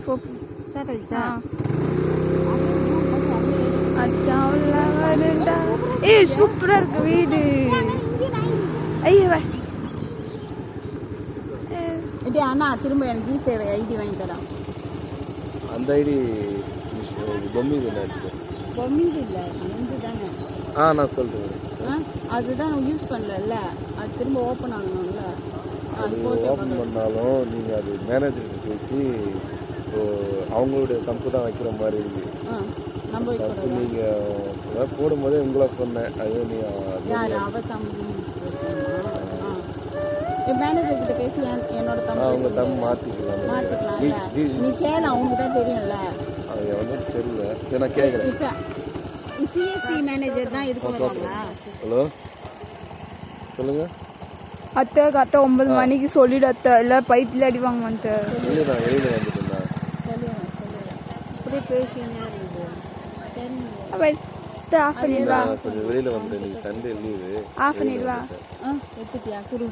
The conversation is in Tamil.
போ ஸ்டார்ட் ஆயிடுச்சா அச்சா உள்ள வருண்டா ஏய் சூப்பரா இருக்கு வீடு ஐயோ இப்படி அண்ணா திரும்ப எனக்கு ஜிசேவை ஐடி வாங்கி தரான் அந்த ஐடி பொம்மி தானே பொம்மிது இல்லை நந்து தானே நான் சொல்கிறேன் அதுதான் நான் யூஸ் பண்ணல அது திரும்ப ஓப்பன் ஆகணும்ல அது ஓப்பன் பண்ணாலும் நீங்கள் அது மேனேஜர்கிட்ட பேசி அவங்களுடைய தப்பு தான் வைக்கிற மாதிரி இருக்குது நம்ம தப்பு நீங்கள் போடும்போதே உங்களை சொன்னேன் அது யார் அவ தம்பி மேனேஜர் கிட்ட பேசி என்னோட தம்பி அவங்க தம்பி மாற்றிக்கலாம்ல நீ கேள அவங்களுக்கு தான் தெரியும்ல அது வந்து தெரியல சரி நான் கேட்குறேன் இப்போ சிஎஸ்சி மேனேஜர் தான் இது பண்ணுவாங்களா ஹலோ சொல்லுங்கள் அத்தை கரெக்டாக 9 மணிக்கு சொல்லிடு அத்தை இல்லை பைப்பில் அடிவாங்க வந்து வெளியில் வந்துட்டேன் அப்படியே பேசினே இருக்குது ஆஃப் பண்ணிடுவா கொஞ்சம் வெளியில் வந்துட்டேன் இன்னைக்கு சண்டே லீவு ஆஃப் பண்ணிடுவா எடுத்துட்டியா குரு